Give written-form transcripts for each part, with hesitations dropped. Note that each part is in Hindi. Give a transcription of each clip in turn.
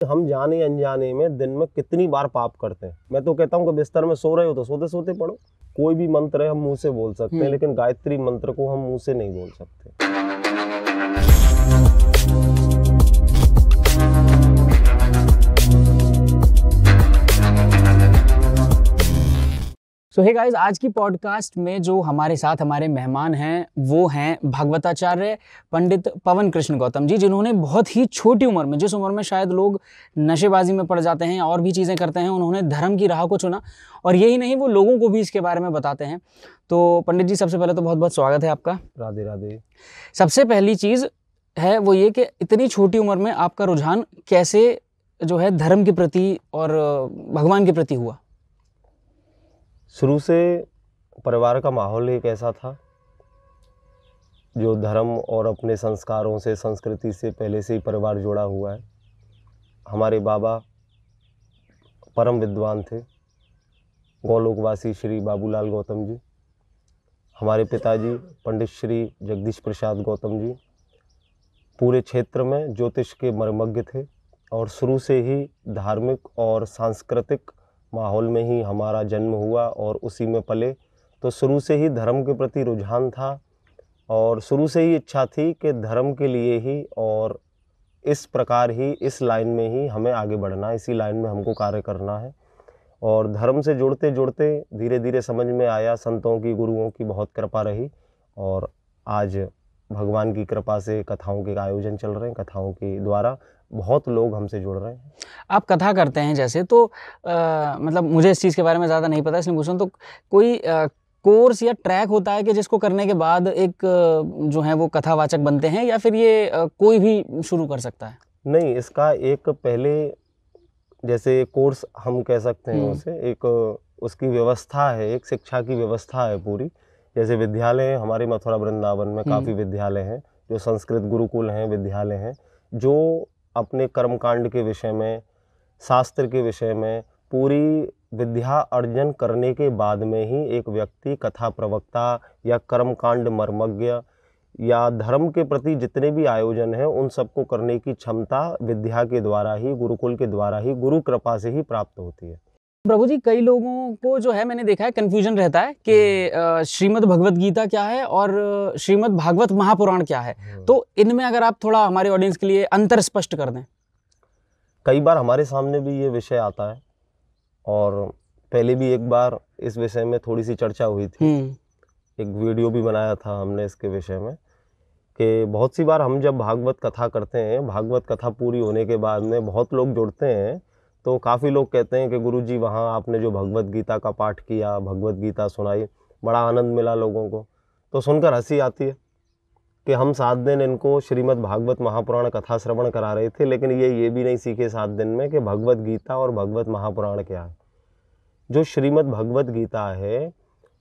हम जाने अनजाने में दिन में कितनी बार पाप करते हैं। मैं तो कहता हूँ कि बिस्तर में सो रहे हो तो सोते सोते पढ़ो। कोई भी मंत्र है हम मुंह से बोल सकते हैं, लेकिन गायत्री मंत्र को हम मुंह से नहीं बोल सकते। सो हे गाइस, आज की पॉडकास्ट में जो हमारे साथ हमारे मेहमान हैं वो हैं भागवताचार्य पंडित पवन कृष्ण गौतम जी, जिन्होंने बहुत ही छोटी उम्र में, जिस उम्र में शायद लोग नशेबाजी में पड़ जाते हैं और भी चीज़ें करते हैं, उन्होंने धर्म की राह को चुना। और यही नहीं, वो लोगों को भी इसके बारे में बताते हैं। तो पंडित जी, सबसे पहले तो बहुत बहुत स्वागत है आपका। राधे राधे। सबसे पहली चीज़ है वो ये कि इतनी छोटी उम्र में आपका रुझान कैसे जो है धर्म के प्रति और भगवान के प्रति हुआ? शुरू से परिवार का माहौल एक ऐसा था जो धर्म और अपने संस्कारों से, संस्कृति से पहले से ही परिवार जुड़ा हुआ है। हमारे बाबा परम विद्वान थे, गौलोकवासी श्री बाबूलाल गौतम जी। हमारे पिताजी पंडित श्री जगदीश प्रसाद गौतम जी पूरे क्षेत्र में ज्योतिष के मर्मज्ञ थे और शुरू से ही धार्मिक और सांस्कृतिक माहौल में ही हमारा जन्म हुआ और उसी में पले। तो शुरू से ही धर्म के प्रति रुझान था और शुरू से ही इच्छा थी कि धर्म के लिए ही और इस प्रकार ही, इस लाइन में ही हमें आगे बढ़ना है, इसी लाइन में हमको कार्य करना है। और धर्म से जुड़ते जुड़ते धीरे धीरे समझ में आया, संतों की, गुरुओं की बहुत कृपा रही और आज भगवान की कृपा से कथाओं के आयोजन चल रहे हैं। कथाओं के द्वारा बहुत लोग हमसे जुड़ रहे हैं। आप कथा करते हैं जैसे, तो मतलब मुझे इस चीज़ के बारे में ज़्यादा नहीं पता, इसलिए पूछ रहा हूँ। तो कोई कोर्स या ट्रैक होता है कि जिसको करने के बाद एक जो है वो कथावाचक बनते हैं, या फिर ये कोई भी शुरू कर सकता है? नहीं, इसका एक पहले जैसे कोर्स हम कह सकते हैं उसे, एक उसकी व्यवस्था है, एक शिक्षा की व्यवस्था है पूरी। जैसे विद्यालय है हमारे मथुरा वृंदावन में, काफ़ी विद्यालय हैं जो संस्कृत गुरुकुल हैं, विद्यालय हैं जो अपने कर्मकांड के विषय में, शास्त्र के विषय में पूरी विद्या अर्जन करने के बाद में ही एक व्यक्ति कथा प्रवक्ता या कर्मकांड मर्मज्ञ या धर्म के प्रति जितने भी आयोजन हैं उन सबको करने की क्षमता विद्या के द्वारा ही, गुरुकुल के द्वारा ही, गुरु कृपा से ही प्राप्त होती है। प्रभु जी, कई लोगों को जो है, मैंने देखा है, कन्फ्यूजन रहता है कि श्रीमद् भगवत गीता क्या है और श्रीमद् भागवत महापुराण क्या है। तो इनमें अगर आप थोड़ा हमारे ऑडियंस के लिए अंतर स्पष्ट कर दें। कई बार हमारे सामने भी ये विषय आता है और पहले भी एक बार इस विषय में थोड़ी सी चर्चा हुई थी। एक वीडियो भी बनाया था हमने इसके विषय में कि बहुत सी बार हम जब भागवत कथा करते हैं, भागवत कथा पूरी होने के बाद में बहुत लोग जुड़ते हैं, तो काफ़ी लोग कहते हैं कि गुरुजी वहाँ आपने जो भगवत गीता का पाठ किया, भगवत गीता सुनाई, बड़ा आनंद मिला लोगों को। तो सुनकर हंसी आती है कि हम 7 दिन इनको श्रीमद् भागवत महापुराण कथा श्रवण करा रहे थे, लेकिन ये भी नहीं सीखे 7 दिन में कि भगवत गीता और भगवत महापुराण क्या है। जो श्रीमद् भगवत गीता है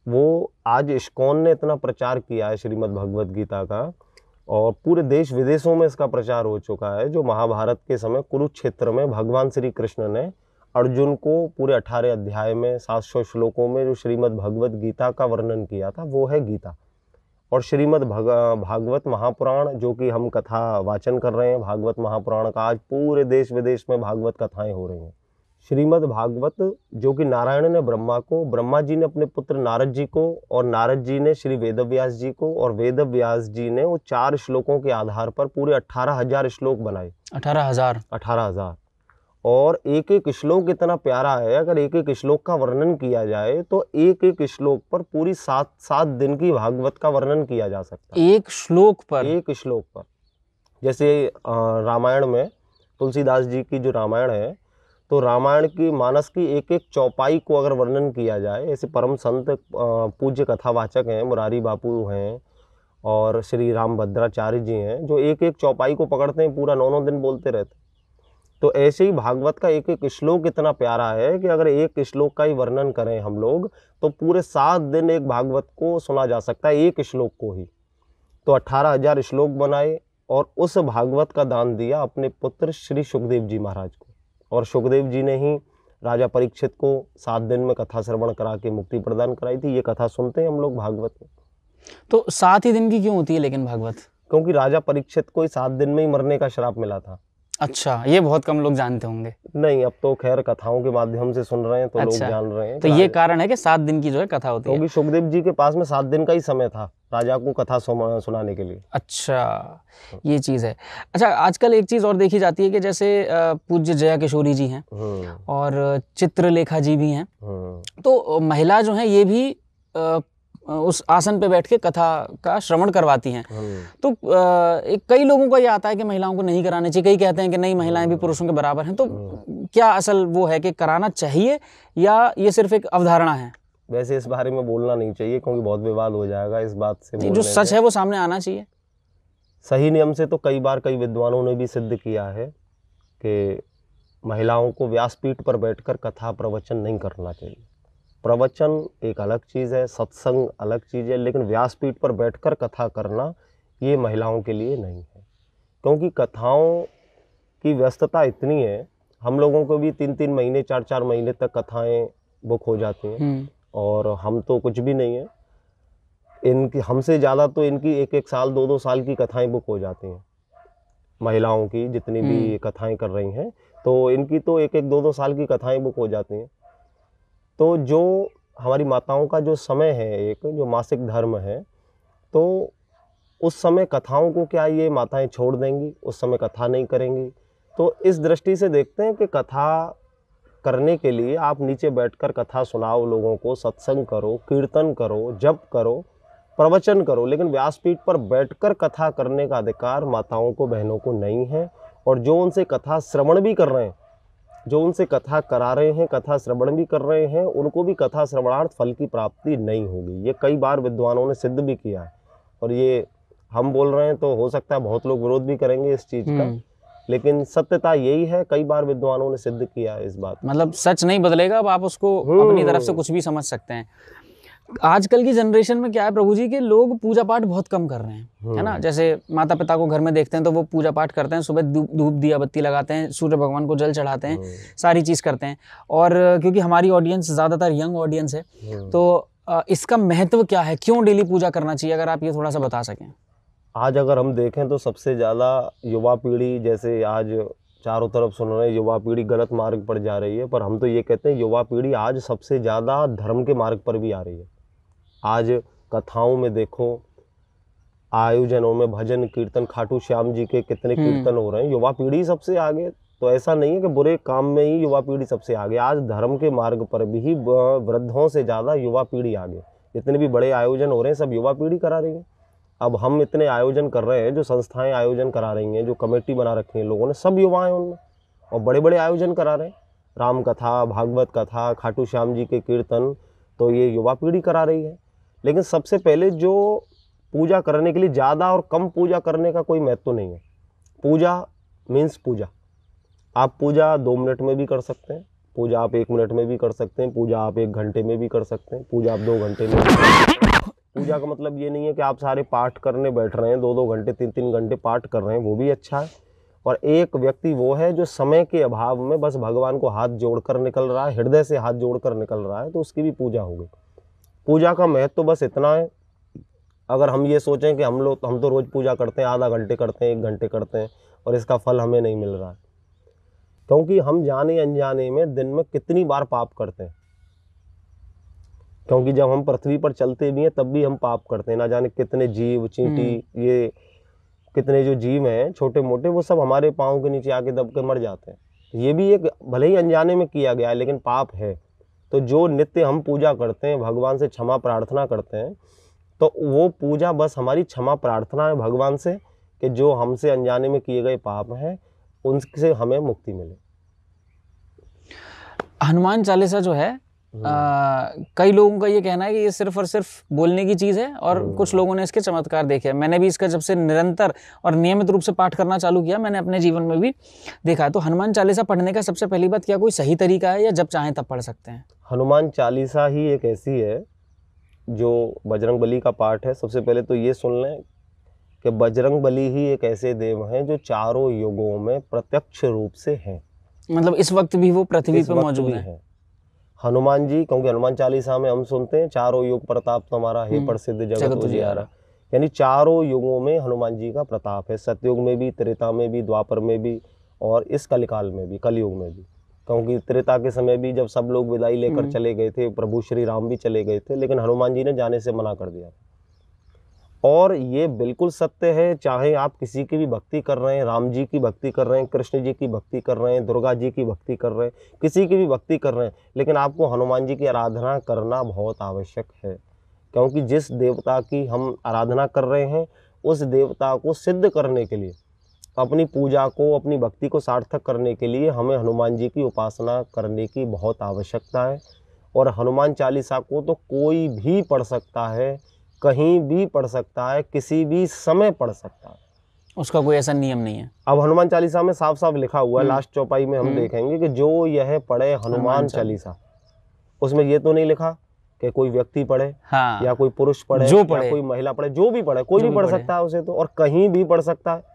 वो आज इस्कॉन ने इतना प्रचार किया है श्रीमद् भगवत गीता का, और पूरे देश विदेशों में इसका प्रचार हो चुका है। जो महाभारत के समय कुरुक्षेत्र में भगवान श्री कृष्ण ने अर्जुन को पूरे 18 अध्याय में 700 श्लोकों में जो श्रीमद् भगवत गीता का वर्णन किया था वो है गीता। और श्रीमद् भागवत महापुराण जो कि हम कथा वाचन कर रहे हैं, भागवत महापुराण का, आज पूरे देश विदेश में भागवत कथाएं हो रही हैं। श्रीमद् भागवत जो कि नारायण ने ब्रह्मा को, ब्रह्मा जी ने अपने पुत्र नारद जी को, और नारद जी ने श्री वेदव्यास जी को, और वेदव्यास जी ने वो 4 श्लोकों के आधार पर पूरे 18,000 श्लोक बनाए। 18,000। और एक एक श्लोक इतना प्यारा है, अगर एक एक श्लोक का वर्णन किया जाए तो एक एक श्लोक पर पूरी 7 दिन की भागवत का वर्णन किया जा सकता है। एक श्लोक पर। जैसे रामायण में तुलसीदास जी की जो रामायण है, तो रामायण की मानस की एक एक चौपाई को अगर वर्णन किया जाए, ऐसे परम संत पूज्य कथावाचक हैं, मुरारी बापू हैं और श्री रामभद्राचार्य जी हैं, जो एक एक चौपाई को पकड़ते हैं, पूरा 9 दिन बोलते रहते। तो ऐसे ही भागवत का एक एक श्लोक इतना प्यारा है कि अगर एक श्लोक का ही वर्णन करें हम लोग तो पूरे 7 दिन एक भागवत को सुना जा सकता है, एक श्लोक को ही। तो 18,000 श्लोक बनाए और उस भागवत का दान दिया अपने पुत्र श्री सुखदेव जी महाराज को, और सुखदेव जी ने ही राजा परीक्षित को 7 दिन में कथा श्रवण करा के मुक्ति प्रदान कराई थी। ये कथा सुनते हैं हम लोग भागवत में। तो 7 ही दिन की क्यों होती है लेकिन भागवत? क्योंकि राजा परीक्षित को 7 दिन में ही मरने का श्राप मिला था। अच्छा, ये बहुत कम लोग जानते होंगे। नहीं, अब तो खैर कथाओं के माध्यम से सुन रहे हैं तो लोग अच्छा, जान रहे हैं। तो ये कारण है कि 7 दिन की जो है कथा होती है। क्योंकि सुखदेव जी के पास में 7 दिन का ही समय था राजा को कथा सुनाने के लिए। अच्छा, ये चीज़ है। अच्छा, आजकल एक चीज़ और देखी जाती है कि जैसे पूज्य जया किशोरी जी हैं और चित्रलेखा जी भी हैं, तो महिला जो हैं ये भी उस आसन पे बैठ के कथा का श्रवण करवाती हैं। तो एक कई लोगों का ये आता है कि महिलाओं को नहीं कराने चाहिए, कई कहते हैं कि नहीं, महिलाएं भी पुरुषों के बराबर हैं। तो क्या असल वो है कि कराना चाहिए या ये सिर्फ एक अवधारणा है? वैसे इस बारे में बोलना नहीं चाहिए क्योंकि बहुत विवाद हो जाएगा इस बात से। जो सच है वो सामने आना चाहिए। सही नियम से तो कई बार कई विद्वानों ने भी सिद्ध किया है कि महिलाओं को व्यासपीठ पर बैठकर कथा प्रवचन नहीं करना चाहिए। प्रवचन एक अलग चीज़ है, सत्संग अलग चीज़ है, लेकिन व्यासपीठ पर बैठकर कथा करना ये महिलाओं के लिए नहीं है। क्योंकि कथाओं की व्यस्तता इतनी है, हम लोगों को भी 3-3 महीने 4-4 महीने तक कथाएं बुक हो जाती हैं और हम तो कुछ भी नहीं है। इनकी हमसे ज़्यादा तो इनकी 1-1 साल 2-2 साल की कथाएं बुक हो जाती हैं। महिलाओं की जितनी भी कथाएं कर रही हैं तो इनकी तो 1-1 2-2 साल की कथाएं बुक हो जाती हैं। तो जो हमारी माताओं का जो समय है, एक जो मासिक धर्म है, तो उस समय कथाओं को क्या ये माताएं छोड़ देंगी, उस समय कथा नहीं करेंगी? तो इस दृष्टि से देखते हैं कि कथा करने के लिए आप नीचे बैठकर कथा सुनाओ, लोगों को सत्संग करो, कीर्तन करो, जप करो, प्रवचन करो, लेकिन व्यासपीठ पर बैठकर कथा करने का अधिकार माताओं को, बहनों को नहीं है। और जो उनसे कथा श्रवण भी कर रहे हैं, जो उनसे कथा करा रहे हैं, कथा श्रवण भी कर रहे हैं, उनको भी कथा श्रवणार्थ फल की प्राप्ति नहीं होगी। ये कई बार विद्वानों ने सिद्ध भी किया है और ये हम बोल रहे हैं तो हो सकता है बहुत लोग विरोध भी करेंगे इस चीज़ का, लेकिन सत्यता यही है, कई बार विद्वानों ने सिद्ध किया है इस बात। मतलब सच नहीं बदलेगा, अब आप उसको अपनी तरफ से कुछ भी समझ सकते हैं। आजकल की जनरेशन में क्या है प्रभु जी के लोग पूजा पाठ बहुत कम कर रहे हैं, है ना। जैसे माता पिता को घर में देखते हैं तो वो पूजा पाठ करते हैं, सुबह धूप दिया बत्ती लगाते हैं, सूर्य भगवान को जल चढ़ाते हैं, सारी चीज़ करते हैं। और क्योंकि हमारी ऑडियंस ज़्यादातर यंग ऑडियंस है, तो इसका महत्व क्या है, क्यों डेली पूजा करना चाहिए, अगर आप ये थोड़ा सा बता सकें। आज अगर हम देखें तो सबसे ज़्यादा युवा पीढ़ी, जैसे आज चारों तरफ सुन रहे हैं, युवा पीढ़ी गलत मार्ग पर जा रही है, पर हम तो ये कहते हैं युवा पीढ़ी आज सबसे ज़्यादा धर्म के मार्ग पर भी आ रही है। आज कथाओं में देखो, आयोजनों में भजन कीर्तन, खाटू श्याम जी के कितने कीर्तन हो रहे हैं, युवा पीढ़ी सबसे आगे। तो ऐसा नहीं है कि बुरे काम में ही युवा पीढ़ी सबसे आगे, आज धर्म के मार्ग पर भी वृद्धों से ज़्यादा युवा पीढ़ी आगे। जितने भी बड़े आयोजन हो रहे हैं सब युवा पीढ़ी करा रही है। अब हम इतने आयोजन कर रहे हैं, जो संस्थाएं आयोजन करा रही हैं, जो कमेटी बना रखी है लोगों ने, सब युवा हैं उनमें, और बड़े बड़े आयोजन करा रहे हैं, राम कथा, भागवत कथा, खाटू श्याम जी के कीर्तन, तो ये युवा पीढ़ी करा रही है। लेकिन सबसे पहले जो पूजा करने के लिए ज़्यादा और कम पूजा करने का कोई महत्व नहीं है। पूजा मीन्स पूजा। आप पूजा 2 मिनट में भी कर सकते हैं, पूजा आप 1 मिनट में भी कर सकते हैं, पूजा आप 1 घंटे में भी कर सकते हैं, पूजा आप 2 घंटे में भी कर सकते हैं। पूजा का मतलब ये नहीं है कि आप सारे पाठ करने बैठ रहे हैं, 2-2 घंटे 3-3 घंटे पाठ कर रहे हैं, वो भी अच्छा है। और एक व्यक्ति वो है जो समय के अभाव में बस भगवान को हाथ जोड़कर निकल रहा है, हृदय से हाथ जोड़कर निकल रहा है, तो उसकी भी पूजा होगी। पूजा का महत्व तो बस इतना है। अगर हम ये सोचें कि हम तो रोज़ पूजा करते हैं, आधा घंटे करते हैं, 1 घंटे करते हैं और इसका फल हमें नहीं मिल रहा है, क्योंकि हम जाने अनजाने में दिन में कितनी बार पाप करते हैं। क्योंकि जब हम पृथ्वी पर चलते भी हैं तब भी हम पाप करते हैं। ना जाने कितने जीव, चींटी, ये कितने जो जीव हैं छोटे मोटे, वो सब हमारे पाँव के नीचे आके दब के मर जाते हैं। ये भी एक भले ही अनजाने में किया गया है, लेकिन पाप है। तो जो नित्य हम पूजा करते हैं, भगवान से क्षमा प्रार्थना करते हैं, तो वो पूजा बस हमारी क्षमा प्रार्थना है भगवान से कि जो हमसे अनजाने में किए गए पाप हैं उनसे हमें मुक्ति मिले। हनुमान चालीसा जो है, कई लोगों का ये कहना है कि ये सिर्फ और सिर्फ बोलने की चीज़ है, और कुछ लोगों ने इसके चमत्कार देखे हैं। मैंने भी इसका जब से निरंतर और नियमित रूप से पाठ करना चालू किया, मैंने अपने जीवन में भी देखा है। तो हनुमान चालीसा पढ़ने का सबसे पहली बात, क्या कोई सही तरीका है या जब चाहें तब पढ़ सकते हैं? हनुमान चालीसा ही एक ऐसी है जो बजरंग बली का पाठ है। सबसे पहले तो ये सुन लें कि बजरंग बली ही एक ऐसे देव हैं जो चारों युगों में प्रत्यक्ष रूप से हैं। मतलब इस वक्त भी वो पृथ्वी पर मौजूद हैं। हनुमान जी, क्योंकि हनुमान चालीसा में हम सुनते हैं चारों युग प्रताप तुम्हारा हे प्रसिद्ध जगत उजियारा, यानी चारों युगों में हनुमान जी का प्रताप है। सतयुग में भी, त्रेता में भी, द्वापर में भी और इस कलिकाल में भी, कलयुग में भी, क्योंकि त्रेता के समय भी जब सब लोग विदाई लेकर चले गए थे, प्रभु श्री राम भी चले गए थे, लेकिन हनुमान जी ने जाने से मना कर दिया। और ये बिल्कुल सत्य है, चाहे आप किसी की भी भक्ति कर रहे हैं, राम जी की भक्ति कर रहे हैं, कृष्ण जी की भक्ति कर रहे हैं, दुर्गा जी की भक्ति कर रहे हैं, किसी की भी भक्ति कर रहे हैं, लेकिन आपको हनुमान जी की आराधना करना बहुत आवश्यक है। क्योंकि जिस देवता की हम आराधना कर रहे हैं, उस देवता को सिद्ध करने के लिए, अपनी पूजा को, अपनी भक्ति को सार्थक करने के लिए हमें हनुमान जी की उपासना करने की बहुत आवश्यकता है। और हनुमान चालीसा को तो कोई भी पढ़ सकता है, कहीं भी पढ़ सकता है, किसी भी समय पढ़ सकता है, उसका कोई ऐसा नियम नहीं है। अब हनुमान चालीसा में साफ साफ लिखा हुआ है, लास्ट चौपाई में हम देखेंगे कि जो यह पढ़े हनुमान चालीसा, उसमें ये तो नहीं लिखा कि कोई व्यक्ति पढ़े, हाँ, या कोई पुरुष पढ़े, जो या पढ़े, कोई महिला पढ़े, जो भी पढ़े, कोई भी पढ़ सकता है उसे तो, और कहीं भी पढ़ सकता है।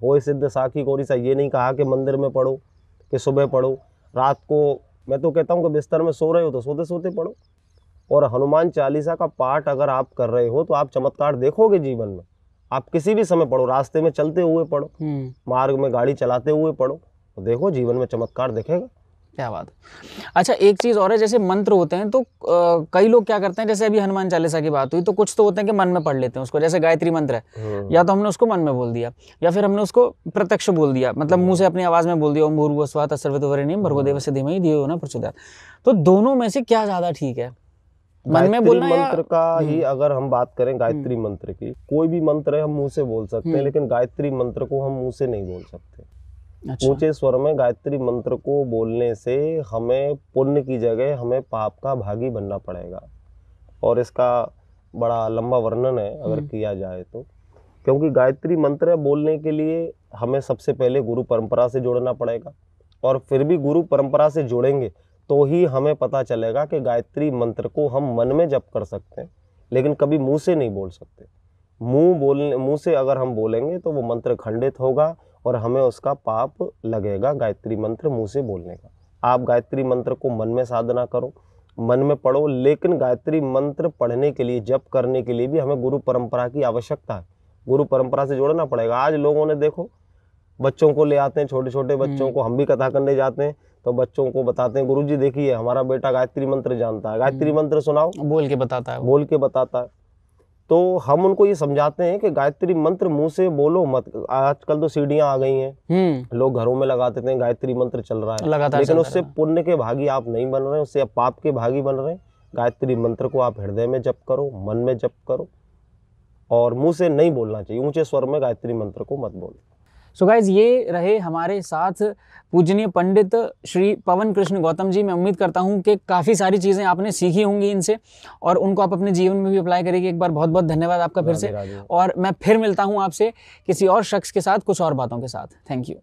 होय सिद्ध साखी गौरी सा, ये नहीं कहा कि मंदिर में पढ़ो, कि सुबह पढ़ो, रात को, मैं तो कहता हूँ कि बिस्तर में सो रहे हो तो सोते सोते पढ़ो। और हनुमान चालीसा का पाठ अगर आप कर रहे हो तो आप चमत्कार देखोगे जीवन में। आप किसी भी समय पढ़ो, रास्ते में चलते हुए पढ़ो, मार्ग में गाड़ी चलाते हुए पढ़ो, तो देखो जीवन में चमत्कार दिखेगा। क्या बात है। अच्छा, एक चीज़ और है, जैसे मंत्र होते हैं तो कई लोग क्या करते हैं, जैसे अभी हनुमान चालीसा की बात हुई, तो कुछ तो होते हैं कि मन में पढ़ लेते हैं उसको, जैसे गायत्री मंत्र है, या तो हमने उसको मन में बोल दिया, या फिर हमने उसको प्रत्यक्ष बोल दिया, मतलब मुंह से अपनी आवाज़ में बोल दिया, ओम भूर्भुवः स्वः तत्सवितुर्वरेण्यं भर्गो देवस्य धीमहि धियो यो न प्रचोदयात्। तो दोनों में से क्या ज़्यादा ठीक है, मन में बोलना या मंत्र का ही अगर हम बात करें, गायत्री मंत्र की, कोई भी मंत्र है हम मुंह से बोल सकते हैं, लेकिन गायत्री मंत्र को हम मुंह से नहीं बोल सकते। अच्छा। ऊंचे स्वर में गायत्री मंत्र को बोलने से हमें पुण्य की जगह हमें पाप का भागी बनना पड़ेगा, और इसका बड़ा लंबा वर्णन है अगर किया जाए तो। क्योंकि गायत्री मंत्र बोलने के लिए हमें सबसे पहले गुरु परंपरा से जोड़ना पड़ेगा, और फिर भी गुरु परंपरा से जोड़ेंगे तो ही हमें पता चलेगा कि गायत्री मंत्र को हम मन में जप कर सकते हैं, लेकिन कभी मुंह से नहीं बोल सकते। मुंह से अगर हम बोलेंगे तो वो मंत्र खंडित होगा और हमें उसका पाप लगेगा, गायत्री मंत्र मुंह से बोलने का। आप गायत्री मंत्र को मन में साधना करो, मन में पढ़ो, लेकिन गायत्री मंत्र पढ़ने के लिए, जप करने के लिए भी हमें गुरु परंपरा की आवश्यकता है। गुरु परंपरा से जोड़ना पड़ेगा। आज लोगों ने देखो, बच्चों को ले आते हैं, छोटे छोटे बच्चों को, हम भी कथा करने जाते हैं तो बच्चों को बताते हैं, गुरुजी देखिए हमारा बेटा गायत्री मंत्र जानता है, गायत्री मंत्र सुनाओ, बोल के बताता है, बोल के बताता है। तो हम उनको ये समझाते हैं कि गायत्री मंत्र मुंह से बोलो मत। आजकल तो सीढ़ियां आ गई हैं, लोग घरों में लगा देते हैं, गायत्री मंत्र चल रहा है, लेकिन उससे पुण्य के भागी आप नहीं बन रहे, उससे आप पाप के भागी बन रहे हैं। गायत्री मंत्र को आप हृदय में जप करो, मन में जप करो, और मुंह से नहीं बोलना चाहिए। ऊंचे स्वर में गायत्री मंत्र को मत बोलो। सो गाइज, ये रहे हमारे साथ पूजनीय पंडित श्री पवन कृष्ण गौतम जी। मैं उम्मीद करता हूँ कि काफ़ी सारी चीज़ें आपने सीखी होंगी इनसे, और उनको आप अपने जीवन में भी अप्लाई करेंगे। एक बार बहुत बहुत धन्यवाद आपका फिर से, और मैं फिर मिलता हूँ आपसे किसी और शख्स के साथ, कुछ और बातों के साथ। Thank you.